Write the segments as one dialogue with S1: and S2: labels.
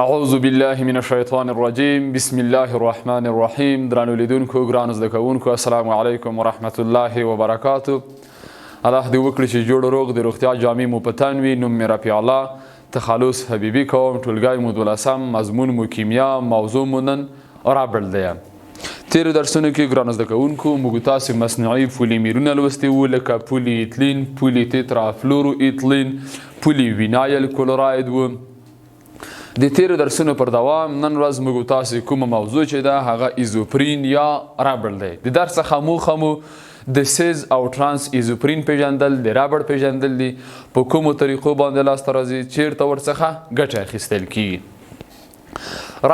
S1: اعوذ بالله من الشیطان الرجیم بسم الله الرحمن الرحیم. درنو لیدونکو ګرانو زده کوونکو السلام علیکم ورحمت الله وبرکاتو. الله دې وکړي چې جوړ روغ د روغتیا جامې مو په تن وي. نوم مې رفیع الله تخلص حبیبي کوم. ټولګی مو 12 مضمون مو کیمیا موضوع مو نن رابل دی. تیرو درسونو کې ګرانو زده کوونکو موږ تاسو مصنوعي پولیمیرونه لوستي وو لکه پولی ایتلین، پولی تترا فلورو ایتلین، پولی وینایل کلوراید وو. د تیرو درسونو پر دوام نن ورځ موږ تاسو کومه موضوع چې ده هغه ایزوپرین یا رابړ دی. د درس څخه موخه مو د سیز او ترانس ایزوپرین پیژندل، د رابړ پیژندل دي. په کومو طریقو باندې لاسته راځي، چیرته ورڅخه ګټه اخیستل کیږي.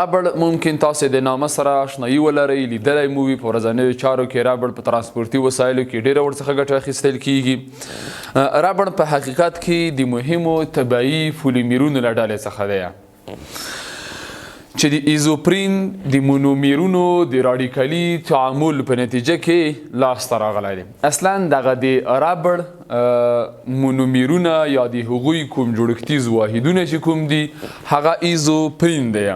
S1: رابړ ممکن تاسو د نامه سره آشنایي ولرئ، لیدلی مو وي په ورځنیو چارو کې. رابړ په ترانسپورتي وسایلو کې ډیره ورڅخه ګټه اخیستل کیږي. رابړ په حقیقت کې د مهمو طبیعي پولیمیرونو له ډلې څخه دی چې د ایزوپرین د مونومیرونو د راډیکالي تعامل په نتیجه کې لاسته راغلی دی. اصلا دغه د رابړ مونومیرونه یا د هغوی کوم جوړښتیز واحدونه چې کوم دي هغه ایزوپرین دی.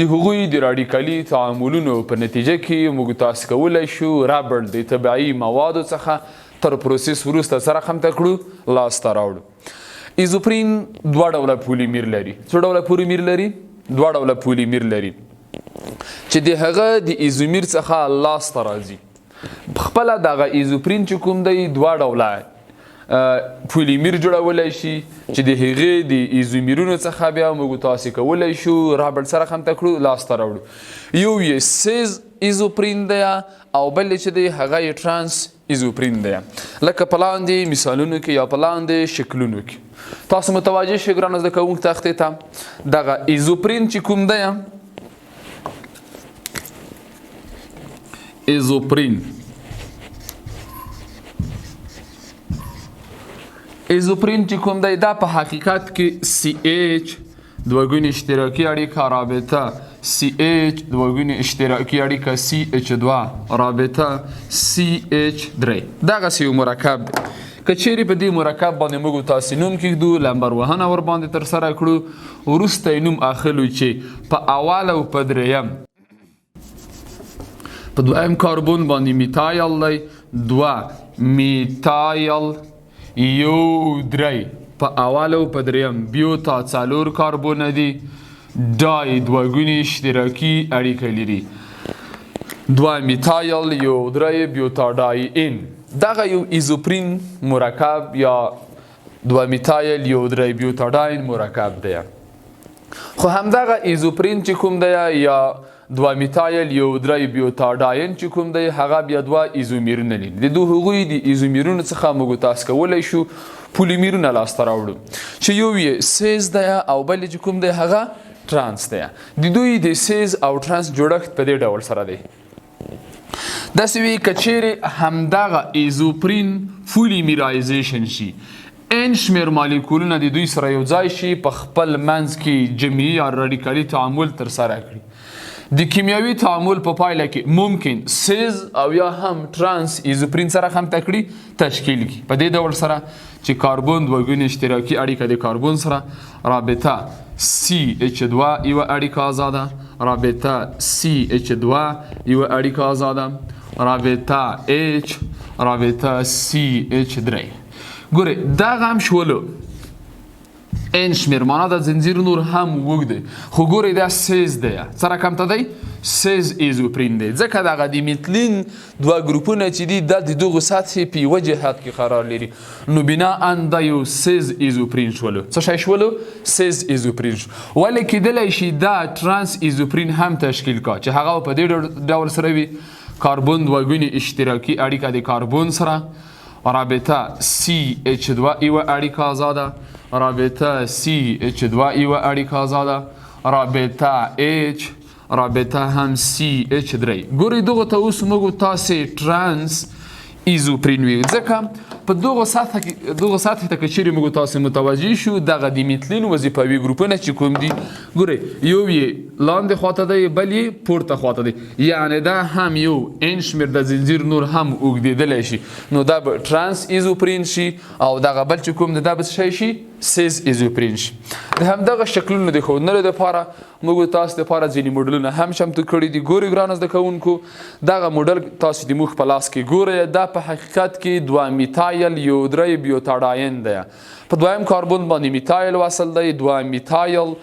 S1: د هغوی د راډیکالي تعاملونو په نتیجه کې موږ تاسو کولی شو رابړ د طبیعي موادو څخه تر پروسس وروسته سره خمته کړو، لاسته راوړو. ایزوپرین دوه ډوله پولیمیر لري. څو ډوله پولیمیر لري؟ دوه ډوله پولیمیر لري چې د هغه د ایزومیر څخه لاسته راځي. خپله دغه ایزوپرین چې کوم دی دوه ډوله پولیمیر جوړولی شي چې د هغې د ایزومیرونو څخه بیا موږ تاسې کولی شو رابړ سره خمته کړو، لاسته راوړو. یو یې سیز ایزوپرین دی او بل چې دی هغه یې ترانس ایزوپرین دی. لکه په لاندې مثالونو کې یا په لاندې شکلونو کې تاسو متوجه شئ ګرانو زده کوونکو تختې ته. دغه ایزوپرین چې کوم دی ایزوپرین چې کوم دی دا په حقیقت کې CH دوګونې اشتراکي اړیکه رابطه CH دوګونې اشتراکي اړیکه CH2 رابطه CH3 دغسې یو مرکب دی. که چیرې په دې مرکب باندې موږ تاسې نوم کږدو، لمبر وهنه ورباندې ترسره کړو، وروسته یې نوم اخلو چې په اول او په دریم په دویم کاربون باندې میتایل دی، دوه میتایل یو درې په اول او په دریم، بیوتا څلور کاربونه دي، ډای دوګونې اشتراکي اړیکه لري، دوه میتایل یو درې بیوتا ډای ان. دغه یو ایزوپرین مرکب یا دوه میتایل یو درې بیوتاډاین مرکب دی. خو همدغه ایزوپرین چې کوم دی یا دوه میتایل یو درې بیوتاډاین چې کوم دی هغه بیا دوه ایزومیرونه لري. د دوه هغوی د ایزومیرونو څخه موږ تاسو کولی شو پولیمیرونه لاسته راوړو چې یو یې سیز دی او بل چې کوم دی هغه ترانس دی. د دوی د سیز او ترانس جوړښت په دې ډول سره دی. داسې وي که چیرې همدغه ایزوپرین پولیمیرایزیشن شي، ان شمېر مالیکولونه د دوی سره یو ځای شي، په خپل منځ کې جمعي یا راډیکالي تعامل ترسره کړي. د کیمیاوي تعامل په پایله کې ممکن سیز او یا هم ترانس ایزوپرین سره خمته کړي تشکیل کړي. په دې ډول سره چې کاربون دوګونې اشتراکي اړیکه د کاربون سره رابطه CH2 یوه اړیکه آزاده، رابطه CH2 یوه اړیکه آزاده، رابطه H، رابطه CH3. ګورئ دغه هم شولو ان شمېر معنا د زنځیر نور هم اوږد دی، خو ګورئ دا سیز دی. څه رقم ته دی؟ سیز ایزوپرین دی. ځکه دغه د میتلین دوه ګروپونه چې دي دا د دغو سطحې په یوه جهت کې قرار لري، نو بناء دا یو سیز ایزوپرین شولو. څه شی شولو؟ سیز ایزوپرین شو. ولې کیدلی شي دا ترانس ایزوپرین هم تشکیل کا چې هغه په دې ډول سره وي، کاربون دوګونې اشتراکي اړیکه د کاربون سره، رابطه CH2 یوه اړیکه آزاده، رابطه CH2 یوه اړیکه آزاده، رابطه H، رابطه هم CH3. ګورئ دغو ته اوس موږ تاسې ترانس ایزوپرین وي، ځکه په دغو سطحه کې دغه سطحې ته که چیرې موږ تاسې متوجه شو دغه د میتلین وظیفوي ګروپونه چې کوم دي ګورئ یو یې لاندې خواته دی بل یې پورته خواته دی یعنې دا هم یو ان شمېر د زنځیر نور هم اوږدېدلی شي نو دا به ټرانس ایزوپرین شي او دغه بل چې کوم دی دا به څه شی شي سیز ایزوپرین شي د همدغه شکلونو د ښودنې دپاره موږ تاسو دپاره ځینې موډلونه هم چمتو کړي دي ګورئ ګرانو زده کوونکو دغه موډل تاسو د موږ په لاس کې ګورئ دا په حقیقت کې 2 میتایل یو درې بیوتاډاین دی په دویم کاربون باندې میتایل وصل دی 2 میتایل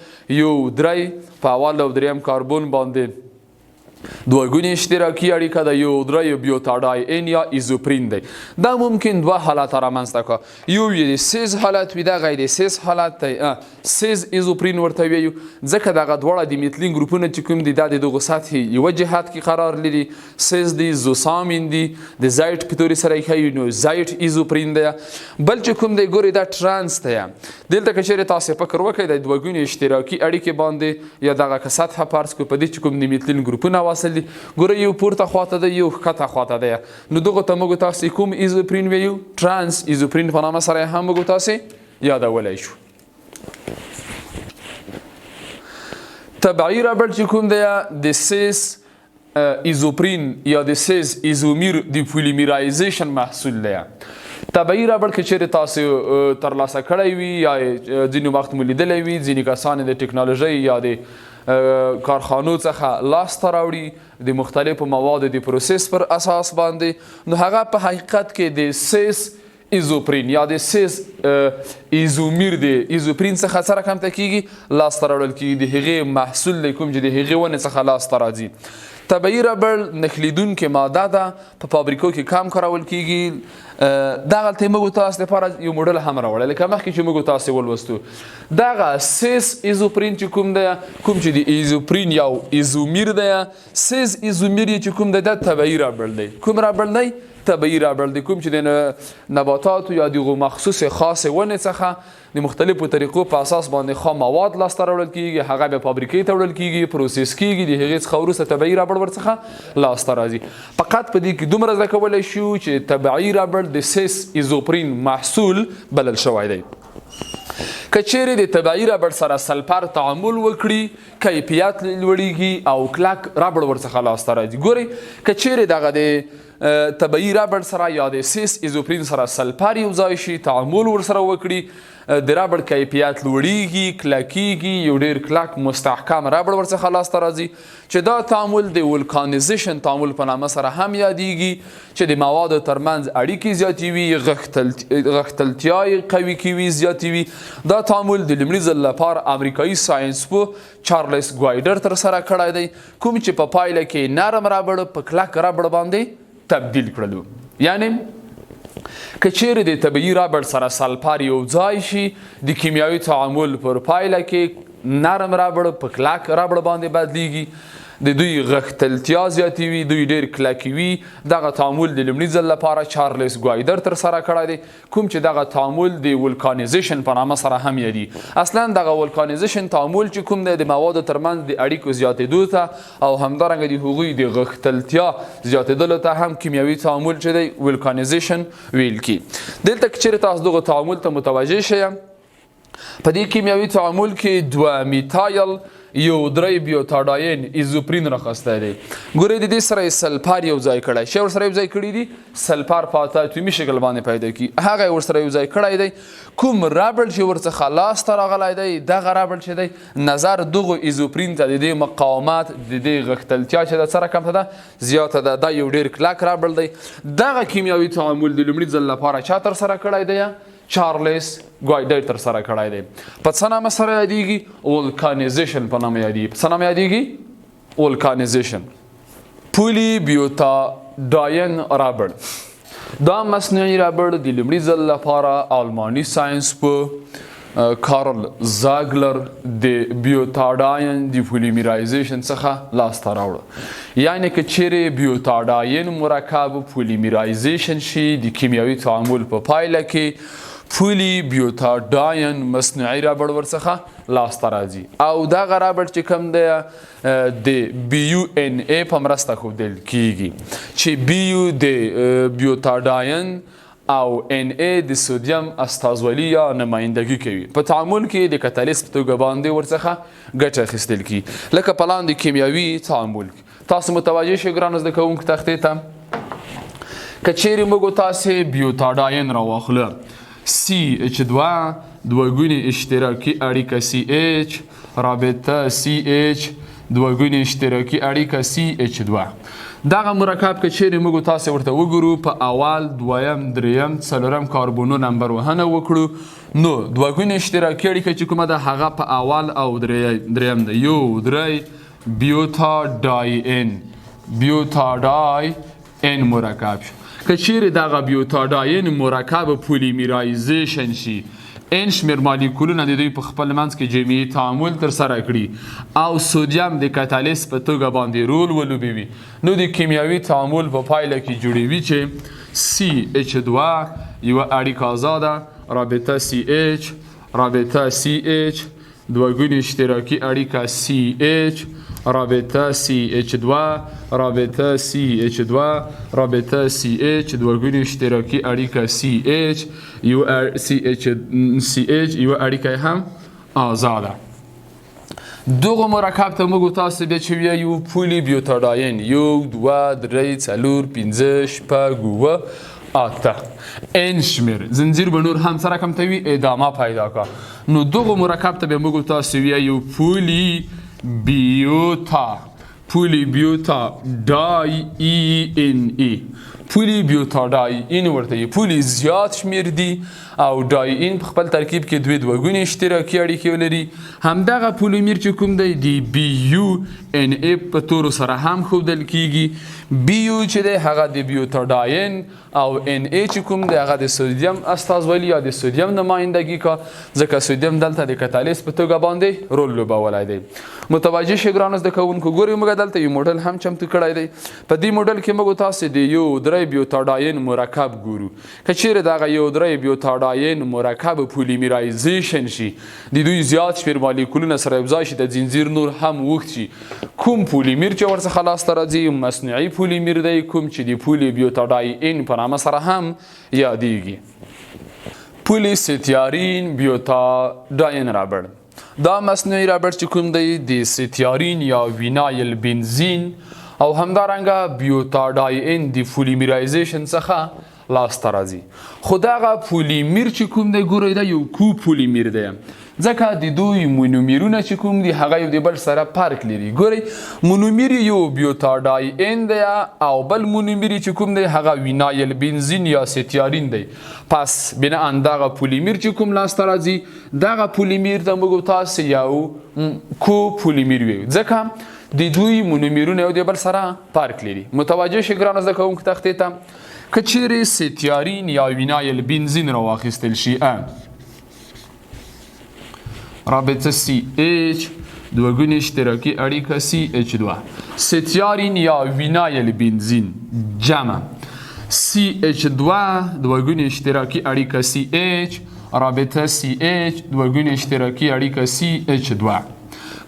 S1: یو درې په اول او دریم کاربون باندې دوه ګونې اشتراکي اړیکه ده یو درې بیوتاډاین یا ایزوپرین دی دا ممکن دوه حالات رامنځته کړه یو یې د سیز حالت وي دغه د سیز حالت دی سیز ایزوپرین ورته ویو ځکه دغه دواړه د میتلین ګروپونه چې کوم دي دا د دغو سطحې یوه جهت کې قرار لري سیز دی زوسامین دی د زایټ په تورې سره یې ښیي نو زایټ ایزوپرین دی بل چې کوم دی ګورئ دا ټرانس دی دلته که چیرې تاسې فکر وکړئ د دوه ګونې اشتراکي اړیکې باندې یا دغه که سطحه فرض کړو په دې چې کوم د میتلین ګروپونه واصل دي ګوره یو پورته خواته ده یو ښکته خواته ده نو دغو ته موږ تاسې کوم ایزوپرین ویو ټرانس ایزوپرین په نامه سره هم موږ تاسې یادولی شو طبعي ربړ چې کوم دی د سیس ایزوپرین یا د سیس ایزومیر د پولیمیرایزیشن محصول دی طبعي ربړ که چیرې تاسو ترلاسه کړی وي یا ځینې وخت مو لیدلی وي ځینې کسان د ټکنالوژۍ یا د کارخانو څخه لاسته راوړي د مختلفو موادو د پروسس پر اساس باندې نو هغه په حقیقت کې د سیس ایزوپرین یا د سیس ایزومیر د ایزوپرین څخه څه رقم ته کیږي لاسته راوړل کیږي د هغې محصول دی کوم چې د هغې ونې څخه لاسته راځي طبعي ربړ نښلیدونکې ماده ده په فابریکو کې کم کارول کیږي دغلته یې موږ تاسو لپاره یو موډل هم راوړی لکه مخکې چې موږ تاسې ولوستو دغه سیس ایزوپرین چې کوم دی کوم چې د ایزوپرین یو ایزومیر دی سیس ایزومیر یې چې کوم دی دا طبعي ربړ دی کوم ربړ دی طبعي ربړ دی کوم چې د نباتاتو یا دغو مخصوص خاصې ونې څخه د مختلفو طریقو په اساس باندې خام مواد لاسته راوړل کیږي هغه بیا فابریکې ته وړل کیږي پروسس کیږي د هغې څخه وروسته طبعي ربړ ورڅخه لاسته راځي فقط په دې کې دومره زده کولی شو چې طبعي ربړ د سیس ایزوپرین محصول بلل شوی دی که چیرې د طبعي ربړ سره سلفر تعامل وکړي کیفیت لوړیږي او کلک ربړ ورڅخه لاسته راځي ګورئ که چیرې دغه د طبعي ربړ سره یا د سیس ایزوپرین سره سلفر یو ځای شي تعامل ورسره وکړي د ربړ کیفیت لوړیږي کلکیږي یو ډیر کلک مستحکم ربړ ورڅخه لاسته راځي چې دا تعامل د ولکانیزیشن تعامل په نامه سره هم یادیږي چې د موادو ترمنځ اړیکې زیاتوي غښتلتیا یې قوي کوي زیاتوي دا تعامل د لومړي ځل لپاره امریکایي ساینسپوه چارلس ګوایډر ترسره کړی دی کوم چې په پایله کې نرم ربړ په کلک ربړ باندې تبدیل کړلو یعنی که چیرې د طبعي ربړ سره سلفر یو ځای شي د کیمیاوي تعامل پر پایله کې نرم ربړ په کلک ربړ باندې بدلیږي د دوی غښتلتیا زیاتوي دوی ډېر کلکوي دغه تعامل د لومړي ځل لپاره چارلس ګوایډر ترسره کړی دی کوم چې دغه تعامل د ولکانیزیشن په نامه سره هم یادي اصلا دغه ولکانیزیشن تعامل چې کوم دی د موادو ترمنځ د اړیکو زیاتېدو ته او همدارنګه د هغوی د غښتلتیا زیاتېدلو ته هم کیمیاوي تعامل چې دی ولکانیزیشن ویل کی دلته که چیرې تاسو دغه تعامل ته متوجه شئ په دې کیمیاوي تعامل کې 2 میتایل یو درې بیوتاډاین ایزوپرین راخستی دی ګورئ د دې سره یې سلفر یو ځای کړی شی ورسره یو ځای کړي دي سلفر په اتومي شکل باندې پیدا کړي هغه یې ورسره یو ځای کړی دی کوم ربړ چې ورڅخه لاسته راغلی دی دغه ربړ چې دی نظر دغو ایزوپرین ته د دې مقاومت د دې غښتلتیا چې ده څه رقم ته ده زیاته ده دا یو ډېر کلک ربړ دی دغه کیمیاوي تعامل د لومړي ځل لپاره چا ترسره کړی دی چارلس ګوایډر ترسره کړی دی په څه نامه سره یادیږي ولکانیزیشن په نامه یادیږي په څه نامه یادیږي ولکانیزیشن پولی بیوتاډاین ربړ دا مصنوعي ربړ د لومړي ځل لپاره آلماني ساینسپوه کارل زاګلر د بیوتاډاین د پولیمیرایزیشن څخه لاسته راوړه یعنی که چیرې بیوتاډاین مرکب پولیمیرایزیشن شي د کیمیاوي تعامل په پایله کې پولی بیوتاډاین مصنوعي ربړ ورڅخه لاسته راځي او دغه ربړ چې کوم دی د بی یو ان ای په مرسته ښودل کیږي چې بی یو د بیوتاډاین او ان ای د سودیم استازولي یا نمایندګي کوي. په تعامل کې د کتالیست په توګه باندې ورڅخه ګټه اخیستل کیږي. لکه په لاندې کیمیاوي تعامل تاسو متوجه شئ ګرانو زده کوونکو تختې ته. که چیرې موږ تاسې بیوتاډاین راواخله CH2 دوه اشتراکي اړیکه CH رابطه CH دوه اشتراکي اړیکه CH2. دغه مرکب که چیرې موږ تاسې ورته وګورو په اول دویم دریم څلورم کاربونو نمبر وهنه وکړو نو دوه اشتراکي اړیکه چې کومه ده هغه په اول او دریم ده یو درې بیوتاډاین مرکب شو. که چیرې دغه بیوتاډاین مرکب پولیمیرایزیشن شي ان شمیر مالیکولونه د دوی په خپل منځ کې جمعي تعامل ترسره کړي او سودیم د کتالیست په توګه باندې رول ولوبوي نو د کیمیاوي تعامل په پایله کې جوړوي چې CH2 یوه اړیکه آزاده رابطه CH رابطه CH دوه اشتراکي اړیکه CH رابطه CH2 رابطه CH2 رابطه CH دوه اشتراکي اړیکه CH یو اړیکه هم آزاده. دغه مرکب ته موږ تاسو بیا چې وایو پولی بیوتاډاین یو دوه درې څلور پنځه شپږ اووه اته ان شمیر زنجیر به نور هم سره کم ته وي ادامه پیدا کا نو دغه مرکب ته بیا موږ تاسو وایو پولی بیوتا ډای ان ای پولی بیوتاډاین ورته پولی زیات شمیر دي او ډاین په خپل ترکیب کې دوه اشتراکي اړیکې ولري. همدغه پولیمیر چې کوم دی د بي یو ان ای په تورو سره هم ښودل کیږي. بي یو چې دی هغه د بیوتاډاین او ان ای چې کوم دی هغه د سودیم استازولي یا د سودیم نمایندګي کا ځکه سودیم دلته د کتالیست په توګه باندې رول لوبولی دی. متوجه شئ ګرانو زده کوونکو ګورئ موږ دلته یو موډل هم چمتو کړی دی. په دې موډل کې موږ تاسې د یو درې بیوتاډاین مرکب ګورو. که چیرې دغه یو درې بیوتاډاین مرکب پولیمیرایزیشن شي د دوی زیات شمیر مالیکولونه سره یوځای شي د زنځیر نور هم اوږد شي کوم پولیمیر چې ورڅخه لاسته راځي مصنوعي پولیمیر دی کوم چې د پولی بیوتاډاین په نامه سره هم یادیږي. پولی ستیارین بیوتاډاین رابر دا مصنوعي رابر چې کوم دی د ستیارین یا وینایل بنزین او همدارنګه بیوتاډاین د پولیمیرایزیشن څخه لاسته راځي. خو دغه پولیمیر چې کوم دی ګورئ دا یو کو پولیمیر دی ځکه د دوی مونومیرونه چې کوم دي هغه یو د بل سره فرق لري. ګورئ مونومیر یو بیوتاډاین دی او بل مونومیر چې کوم دی هغه وینایل بنزین یا ستیارین دی. پس بناء دغه پولیمیر چې کوم لاسته راځي دغه پولیمیر ته موږ تاسې یو کو پولیمیر ویو ځکه د دوی مونومیرونه یو د بل سره فرق لري. متوجه شئ ګرانو زده کوونکو تختې ته. که چیرې ستیارین یا وینایل بنزین را واخیستل شي رابطه CH دوه اشتراکي اړیکه CH2 ستیارین یا وینایل بنزین جمع CH2 دوه اشتراکي اړیکه CH رابطه CH دوه اشتراکي اړیکه CH2.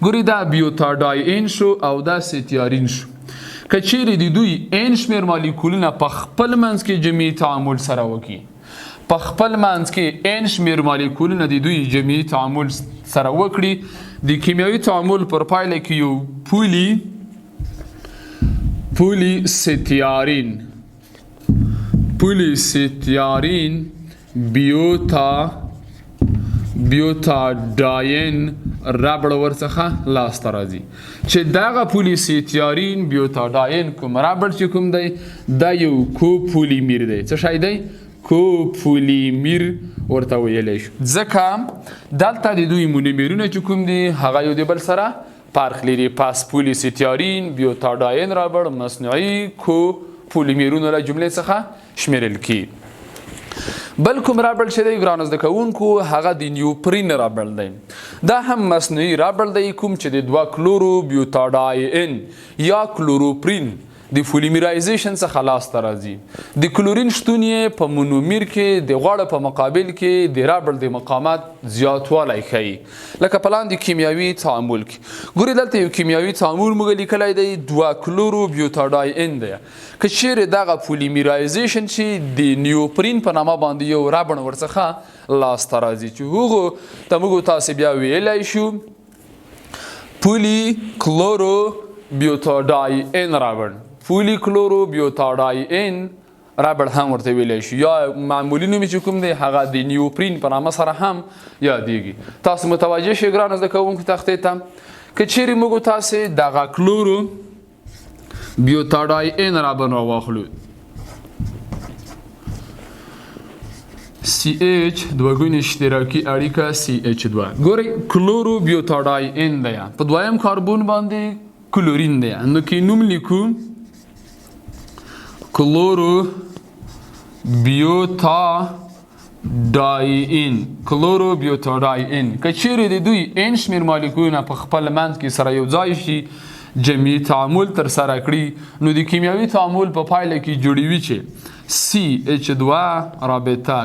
S1: ګورئ دا بیوتاډاین شو او دا ستیارین شو. که چیرې د دوی ان شمیر مالیکولونه په خپل منځ کې جمعي تعامل سره وکړي په خپل منځ کې ان شمیر مالیکولونه د دوی جمعي تعامل سره وکړي د کیمیاوي تعامل پر پایله کې یو پولی ستیارین بیوتاډاین رابر ورڅخه لاسته راځي چې دغه پولی ستیارین بیوتاډاین کوم رابر چې کوم دی دا یو کو پولیمیر دی. څه شی دی؟ کو پولیمیر ورته ویلی شو ځکه دلته د دوی مونومیرونه چې کوم دي هغه یو د بل سره فرق لري. پس پولی ستیارین بیوتاډاین رابر مصنوعي کو پولیمیرونه له جملې څخه شمیرل کیږي. بل کوم رابر چې دی ګرانو زده کوونکو هغه د نیوپرین رابر دی. دا هم مصنوعي رابر دی کوم چې د دوه کلورو بیوتاډاین یا کلوروپرین د پولیمرایزیشن څخه لاسته راځي. د کلورین شتون یې په مونومیر کې د غوړ په مقابل کې د رابړ د مقامات زیاتوالی ښیي. لکه په لاندې کیمیاوي تعامل کې ګورئ دلته یو کیمیاوي تعامل موږ لیکلی دی 2 کلورو بیوتاډاین دی. که چیرې دغه پولیمرایزیشن چې د نیوپرین په نامه باندې یو رابړ ورڅخه لاسته راځي چې هغو ته موږ تاسې بیا ویلی شو پولی کلورو بیوتاډاین رابړ. پولی کلورو بیوتاډاین رابړ هم ورته ویلی شو یا معمولي نوم چې کوم دی هغه د نیوپرین په نامه سره هم یادیږي. تاسو متوجه شئ ګرانو زده کوونکو تختې ته که چیرې موږ تاسې دغه کلورو بیوتاډاین رابړ راواخلو CH دوګونی اشتراکي اړیکه CH2 ګورئ کلورو بیوتاډاین دی په دویم کاربون باندې کلورین دی نو کې نوم لیکو کلورو بیوتاډاین کلورو بیوتاډاین که چیرې د دوی ان شمېر مالیکولونه په خپل منځ کې سره یو ځای شي جمعي تعامل تر سره کړي نو د کیمیاوي تعامل په پایله کې جوړوي چې CH2 رابطه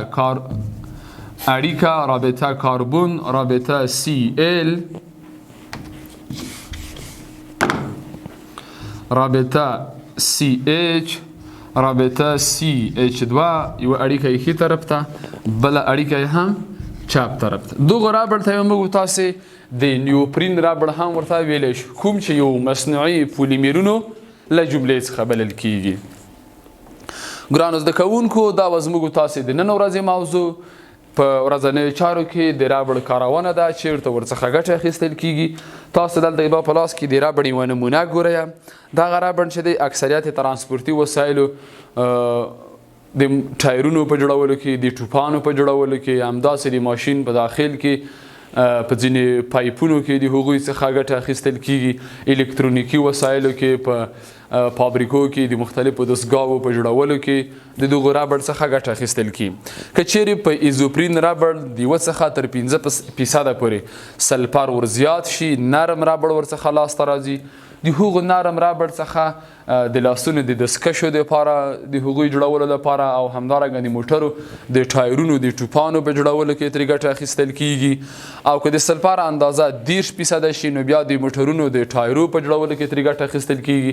S1: اړیکه رابطه کاربون رابطه Cl رابطه CH رابطه CH2 یو اړیکه یې ښي طرف ته بله اړیکه یې هم چپ طرف ته. دغه رابړ ته موږ تاسې د نیوپرین رابړ هم ورته ویلی شو کوم چې یو مصنوعي پولیمیرونو له جملې څخه بلل کیږي. ګرانو زده کوونکو دا به زموږ تاسې د نن ورځې موضوع په ورځنیو چارو کې د رابړ کارونه ده چیرته ورڅخه ګټه اخیستل کیږي. تاسو دلته یې په لاس کې د رابړ یوه نمونه ګورئ. دغه رابړ چې دی اکثریت ترانسپورتي وسایلو د ټایرونو په جوړولو کې د ټوپانو په جوړولو کې همداسې د ماشین په داخل کې په ځینې پایپونو کې د هغوی څخه ګټه اخیستل کیږي. الکترونیکي وسایلو کې په فابریکو کې د مختلفو دستګاوو په جوړولو کې د دغو رابړ څخه ګټه اخیستل کیږي. که چیرې په ایزوپرین رابړ د 1 څخه تر 5% پورې سلفر ورزیات شي نرم رابړ ورڅخه لاسته راځي. د هغو نرم رابړ څخه د لاسونو د دستکشو دپاره د هغوی جوړولو لپاره او همدارنګه د موټرو د ټایرونو د ټوپانو په جوړولو کې ترې ګټه اخیستل کیږي. او که د سلفر اندازه 30% شي نو بیا د موټرونو د ټایرو په جوړولو کې ترې ګټه اخیستل کیږي.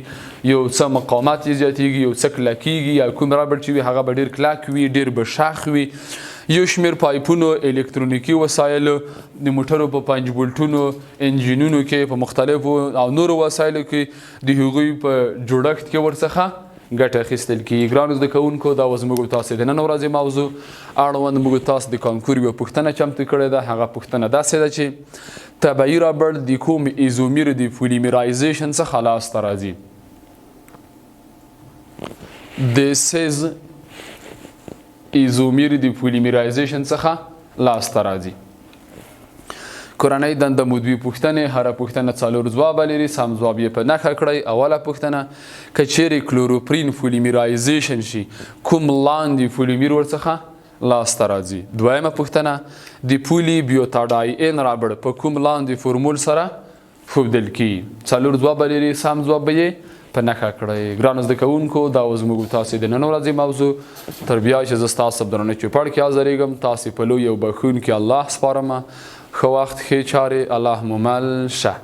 S1: یو څه مقاومت یې زیاتیږي یو څه کلکیږي یا کوم رابړ چې وي هغه به ډېر کلک وي ډېر به شاخ وي. یو شمېر پایپونو الکترونیکي وسایلو د موټرو په 5 بولټونو انجینونو کې په مختلفو او نورو وسایلو کې د هغوی په جوړښت کې ورڅخه ګټه اخیستل کیږي. ګرانو زده کوونکو دا به زموږ تاسې د نن ورځې موضوع اړوند موږ تاسو د کانکور یوه پوښتنه چمتو کړې ده. هغه پوښتنه داسې ده چې طبیعي رابړ د کوم ایزومیر د پولیمرایزیشن څخه لاسته راځي. This ایزومیر د پولیمرایزیشن څخه لاسته راځي. کورنۍ دنده مو دوې پوښتنې هره پوښتنه 4 ځوابه لري. سم ځواب یې په نښه کړئ. اوله پوښتنه که چیرې کلوروپرین پولیمرایزیشن شي کوم لاندې پولیمیر ورڅخه لاسته راځي. دویمه پوښتنه د پولی بیوتاډاین رابړ په کوم لاندې فورمول سره ښودل کیږي. 4 ځوابه لري. سم ځواب به یې په نښه کړئ. ګرانو زده کوونکو دا زموږ تاسې د نن ورځې موضوع تر بیا چې زه ستاسو په درنه چوپړ کې حاضرېږم تاسې په لوی او بښونکي الله سپارمه. ښه وخت ښې چارې الله مو مل شه.